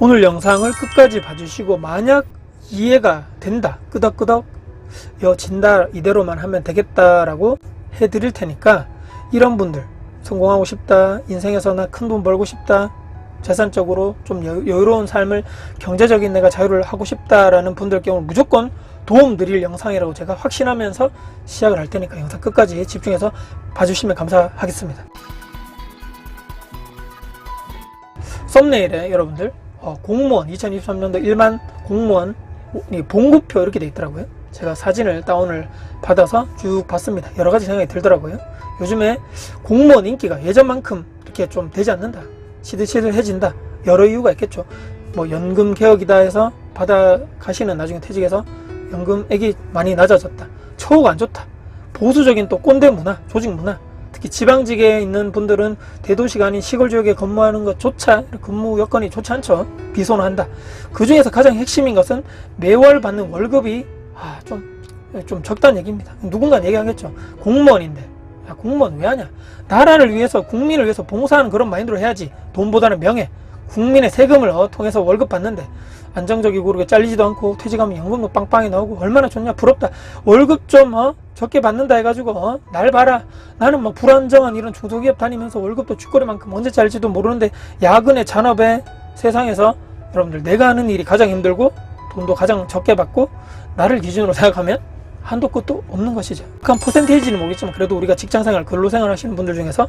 오늘 영상을 끝까지 봐주시고 만약 이해가 된다, 끄덕끄덕 진다, 이대로만 하면 되겠다라고 해드릴 테니까, 이런 분들, 성공하고 싶다, 인생에서 나 큰 돈 벌고 싶다, 재산적으로 좀 여유로운 삶을, 경제적인 내가 자유를 하고 싶다라는 분들 경우 무조건 도움 드릴 영상이라고 제가 확신하면서 시작을 할 테니까 영상 끝까지 집중해서 봐주시면 감사하겠습니다. 썸네일에 여러분들 공무원 2023년도 일반 공무원 봉급표 이렇게 돼 있더라고요. 제가 사진을 다운을 받아서 쭉 봤습니다. 여러가지 생각이 들더라고요. 요즘에 공무원 인기가 예전만큼 이렇게 좀 되지 않는다, 시들시들해진다, 여러 이유가 있겠죠. 뭐 연금 개혁이다 해서 받아 가시는, 나중에 퇴직해서 연금액이 많이 낮아졌다, 처우가 안 좋다, 보수적인 또 꼰대 문화, 조직 문화, 특히 지방직에 있는 분들은 대도시가 아닌 시골 지역에 근무하는 것조차 근무 여건이 좋지 않죠. 비선호한다. 그 중에서 가장 핵심인 것은 매월 받는 월급이 좀 적다는 얘기입니다. 누군가 얘기하겠죠. 공무원인데, 야, 공무원 왜 하냐? 나라를 위해서, 국민을 위해서 봉사하는 그런 마인드로 해야지. 돈보다는 명예, 국민의 세금을 통해서 월급 받는데 안정적이고 그렇게 잘리지도 않고 퇴직하면 연금도 빵빵히 나오고 얼마나 좋냐, 부럽다. 월급 좀 적게 받는다 해가지고 날 봐라, 나는 뭐 불안정한 이런 중소기업 다니면서 월급도 쥐꼬리만큼 언제 잘지도 모르는데, 야근의 잔업의 세상에서 여러분들, 내가 하는 일이 가장 힘들고 돈도 가장 적게 받고 나를 기준으로 생각하면 한도 끝도 없는 것이죠. 한 퍼센테이지는 모르겠지만 그래도 우리가 직장생활, 근로생활 하시는 분들 중에서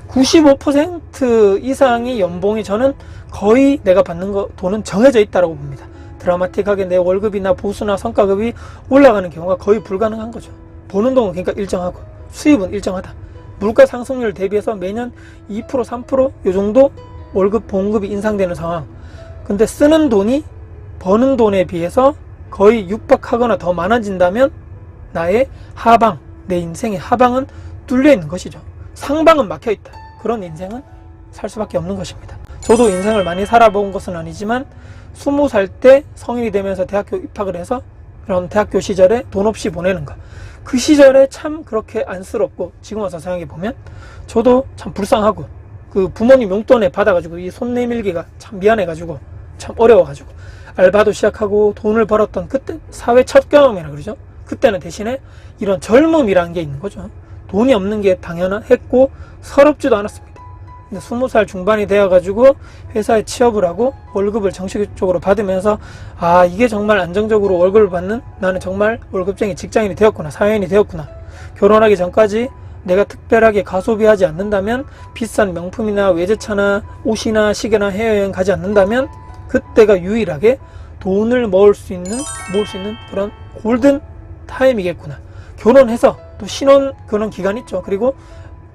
95% 이상의 연봉이, 저는 거의 내가 받는 돈은 정해져 있다고 봅니다. 드라마틱하게 내 월급이나 보수나 성과급이 올라가는 경우가 거의 불가능한 거죠. 버는 돈은 그러니까 일정하고 수입은 일정하다. 물가 상승률 대비해서 매년 2% 3% 요 정도 월급 봉급이 인상되는 상황. 근데 쓰는 돈이 버는 돈에 비해서 거의 육박하거나 더 많아진다면 나의 하방, 내 인생의 하방은 뚫려 있는 것이죠. 상방은 막혀 있다. 그런 인생은 살 수밖에 없는 것입니다. 저도 인생을 많이 살아본 것은 아니지만 20살 때 성인이 되면서 대학교 입학을 해서 그런 대학교 시절에 돈 없이 보내는 거, 그 시절에 참 그렇게 안쓰럽고, 지금 와서 생각해 보면 저도 참 불쌍하고, 그 부모님 용돈에 받아가지고 이 손 내밀기가 참 미안해가지고, 참 어려워가지고 알바도 시작하고 돈을 벌었던 그때 사회 첫 경험이라 그러죠. 그때는 대신에 이런 젊음이라는 게 있는 거죠. 돈이 없는 게 당연했고 서럽지도 않았습니다. 근데 20살 중반이 되어가지고 회사에 취업을 하고 월급을 정식적으로 받으면서, 이게 정말 안정적으로 월급을 받는, 나는 정말 월급쟁이 직장인이 되었구나, 사회인이 되었구나. 결혼하기 전까지 내가 특별하게 가소비하지 않는다면, 비싼 명품이나 외제차나 옷이나 시계나 해외여행 가지 않는다면, 그때가 유일하게 돈을 모을 수 있는 그런 골든 타임이겠구나. 결혼해서 또 신혼 그런 기간 있죠. 그리고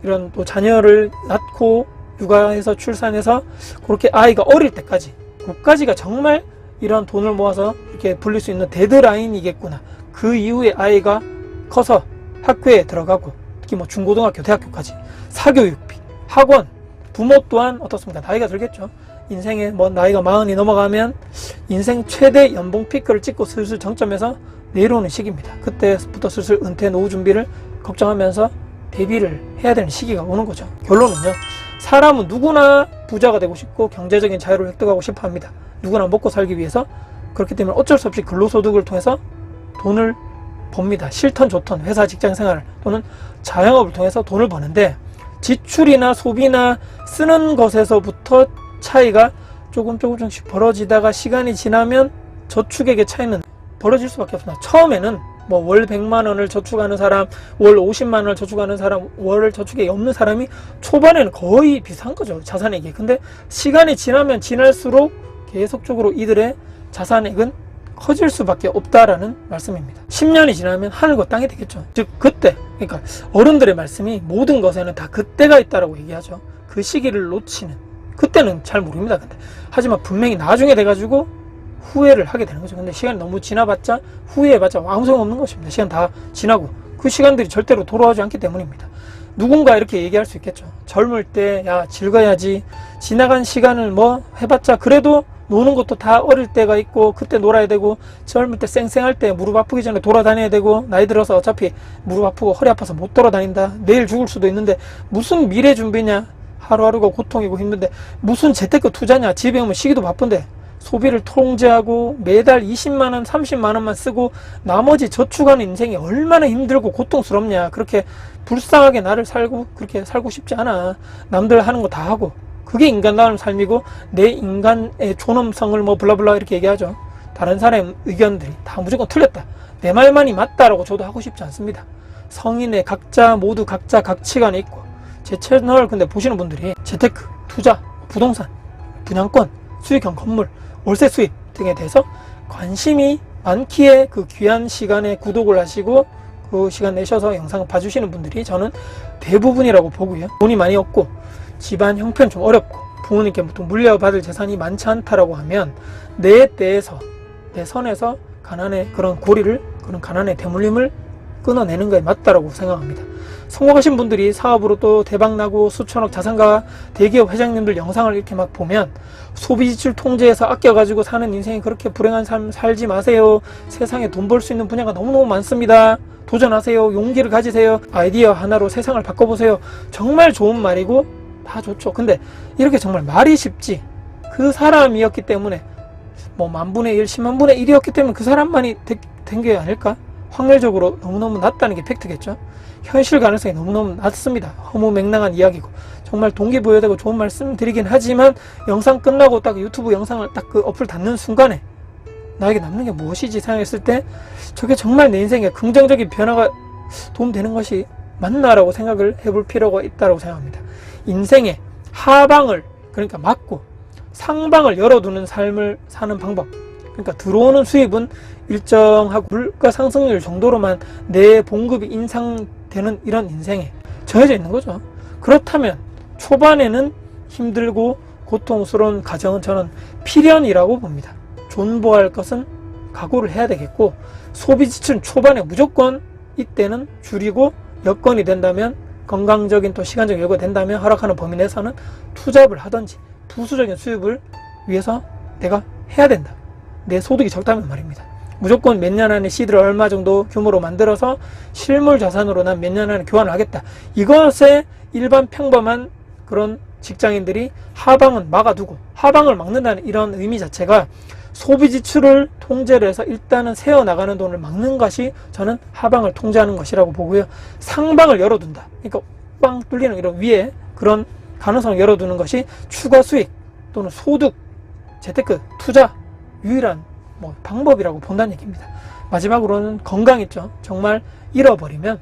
이런 또 자녀를 낳고 육아해서 출산해서 그렇게 아이가 어릴 때까지, 그까지가 정말 이런 돈을 모아서 이렇게 불릴 수 있는 데드라인이겠구나. 그 이후에 아이가 커서 학교에 들어가고, 특히 뭐 중고등학교, 대학교까지 사교육비, 학원, 부모 또한 어떻습니까? 나이가 들겠죠. 인생에 뭐 나이가 40이 넘어가면 인생 최대 연봉 피크를 찍고 슬슬 정점에서 내려오는 시기입니다. 그때부터 슬슬 은퇴, 노후 준비를 걱정하면서 대비를 해야 되는 시기가 오는 거죠. 결론은요, 사람은 누구나 부자가 되고 싶고 경제적인 자유를 획득하고 싶어 합니다. 누구나 먹고 살기 위해서. 그렇기 때문에 어쩔 수 없이 근로소득을 통해서 돈을 법니다. 싫던 좋던 회사 직장 생활 또는 자영업을 통해서 돈을 버는데, 지출이나 소비나 쓰는 것에서부터 차이가 조금씩 벌어지다가 시간이 지나면 저축액의 차이는 벌어질 수밖에 없습니다. 처음에는 뭐 월 100만 원을 저축하는 사람, 월 50만 원을 저축하는 사람, 월 저축액이 없는 사람이 초반에는 거의 비슷한 거죠, 자산액이. 근데 시간이 지나면 지날수록 계속적으로 이들의 자산액은 커질 수밖에 없다라는 말씀입니다. 10년이 지나면 하늘과 땅이 되겠죠. 즉 그때, 그러니까 어른들의 말씀이 모든 것에는 다 그때가 있다라고 얘기하죠. 그 시기를 놓치는, 그때는 잘 모릅니다. 근데 하지만 분명히 나중에 돼가지고 후회를 하게 되는 거죠. 근데 시간이 너무 지나봤자, 후회해봤자 아무 소용 없는 것입니다. 시간 다 지나고 그 시간들이 절대로 돌아오지 않기 때문입니다. 누군가 이렇게 얘기할 수 있겠죠. 젊을 때 야 즐거야지, 지나간 시간을 뭐 해봤자 그래도 노는 것도 다 어릴 때가 있고 그때 놀아야 되고, 젊을 때 쌩쌩할 때 무릎 아프기 전에 돌아다녀야 되고, 나이 들어서 어차피 무릎 아프고 허리 아파서 못 돌아다닌다, 내일 죽을 수도 있는데 무슨 미래 준비냐, 하루하루가 고통이고 힘든데 무슨 재테크 투자냐, 집에 오면 쉬기도 바쁜데 소비를 통제하고 매달 20만원, 30만원만 쓰고 나머지 저축하는 인생이 얼마나 힘들고 고통스럽냐. 그렇게 불쌍하게 나를 살고 그렇게 살고 싶지 않아. 남들 하는 거 다 하고. 그게 인간다운 삶이고 내 인간의 존엄성을 뭐 블라블라 이렇게 얘기하죠. 다른 사람의 의견들이 다 무조건 틀렸다. 내 말만이 맞다라고 저도 하고 싶지 않습니다. 성인의 각자 모두 각자 가치관이 있고 제 채널 근데 보시는 분들이 재테크, 투자, 부동산, 분양권, 수익형 건물, 월세 수입 등에 대해서 관심이 많기에 그 귀한 시간에 구독을 하시고 그 시간 내셔서 영상 봐주시는 분들이 저는 대부분이라고 보고요. 돈이 많이 없고 집안 형편 좀 어렵고 부모님께 보통 물려받을 재산이 많지 않다라고 하면 내 때에서 내 선에서 가난의 그런 고리를 그런 가난의 대물림을 끊어내는 게 맞다라고 생각합니다. 성공하신 분들이 사업으로 또 대박나고 수천억 자산가 대기업 회장님들 영상을 이렇게 막 보면 소비지출 통제해서 아껴가지고 사는 인생이 그렇게 불행한 삶 살지 마세요. 세상에 돈 벌 수 있는 분야가 너무너무 많습니다. 도전하세요. 용기를 가지세요. 아이디어 하나로 세상을 바꿔보세요. 정말 좋은 말이고 다 좋죠. 근데 이렇게 정말 말이 쉽지 그 사람이었기 때문에 뭐 만분의 1, 10만분의 1이었기 때문에 그 사람만이 된 게 아닐까? 확률적으로 너무너무 낮다는 게 팩트겠죠. 현실 가능성이 너무너무 낮습니다. 허무맹랑한 이야기고 정말 동기부여되고 좋은 말씀 드리긴 하지만 영상 끝나고 딱 유튜브 영상을 딱 그 어플 닫는 순간에 나에게 남는 게 무엇이지 생각했을 때 저게 정말 내 인생에 긍정적인 변화가 도움되는 것이 맞나라고 생각을 해볼 필요가 있다고 생각합니다. 인생의 하방을 그러니까 막고 상방을 열어두는 삶을 사는 방법, 그러니까 들어오는 수입은 일정하고 물가 상승률 정도로만 내 봉급이 인상되는 이런 인생에 정해져 있는 거죠. 그렇다면 초반에는 힘들고 고통스러운 과정은 저는 필연이라고 봅니다. 존버할 것은 각오를 해야 되겠고 소비 지출 초반에 무조건 이때는 줄이고 여건이 된다면 건강적인 또 시간적 여유가 된다면 허락하는 범위 내에서는 투잡을 하든지 부수적인 수입을 위해서 내가 해야 된다. 내 소득이 적다면 말입니다. 무조건 몇 년 안에 시드를 얼마 정도 규모로 만들어서 실물 자산으로 난 몇 년 안에 교환을 하겠다. 이것에 일반 평범한 그런 직장인들이 하방은 막아두고 하방을 막는다는 이런 의미 자체가 소비 지출을 통제를 해서 일단은 새어나가는 돈을 막는 것이 저는 하방을 통제하는 것이라고 보고요. 상방을 열어둔다. 그러니까 빵 뚫리는 이런 위에 그런 가능성을 열어두는 것이 추가 수익 또는 소득, 재테크, 투자 유일한 뭐 방법이라고 본다는 얘기입니다. 마지막으로는 건강 있죠. 정말 잃어버리면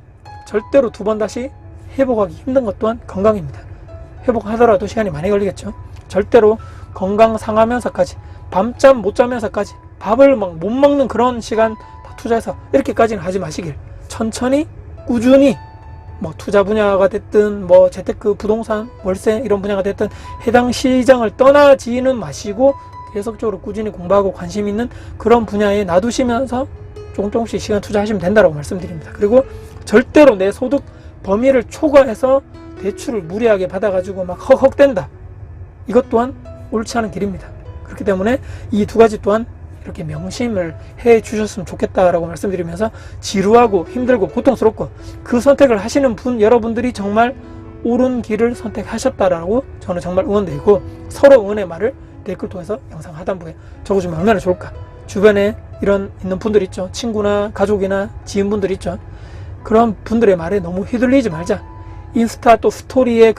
절대로 두 번 다시 회복하기 힘든 것 또한 건강입니다. 회복하더라도 시간이 많이 걸리겠죠. 절대로 건강 상하면서까지 밤잠 못 자면서까지 밥을 막 못 먹는 그런 시간 다 투자해서 이렇게까지는 하지 마시길. 천천히 꾸준히 뭐 투자 분야가 됐든 뭐 재테크, 부동산, 월세 이런 분야가 됐든 해당 시장을 떠나지는 마시고 계속적으로 꾸준히 공부하고 관심 있는 그런 분야에 놔두시면서 조금씩 시간 투자하시면 된다고 말씀드립니다. 그리고 절대로 내 소득 범위를 초과해서 대출을 무리하게 받아가지고 막 헉헉댄다. 이것 또한 옳지 않은 길입니다. 그렇기 때문에 이 두 가지 또한 이렇게 명심을 해 주셨으면 좋겠다라고 말씀드리면서 지루하고 힘들고 고통스럽고 그 선택을 하시는 분 여러분들이 정말 옳은 길을 선택하셨다라고 저는 정말 응원드리고 서로 응원의 말을 댓글 통해서 영상 하단부에 적어주면 얼마나 좋을까. 주변에 이런 있는 분들 있죠. 친구나 가족이나 지인분들 있죠. 그런 분들의 말에 너무 휘둘리지 말자. 인스타 또 스토리에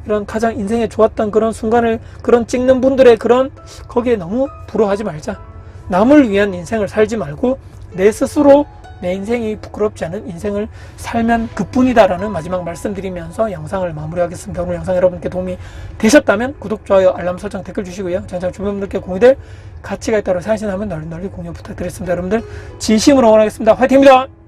이런 가장 인생에 좋았던 그런 순간을 그런 찍는 분들의 그런 거기에 너무 부러워하지 말자. 남을 위한 인생을 살지 말고 내 스스로 내 인생이 부끄럽지 않은 인생을 살면 그뿐이다라는 마지막 말씀드리면서 영상을 마무리하겠습니다. 오늘 영상 여러분께 도움이 되셨다면 구독, 좋아요, 알람 설정, 댓글 주시고요. 장장 주변 분들께 공유될 가치가 있다고 생각하시면 널리 공유 부탁드리겠습니다. 여러분들 진심으로 응원하겠습니다. 화이팅입니다.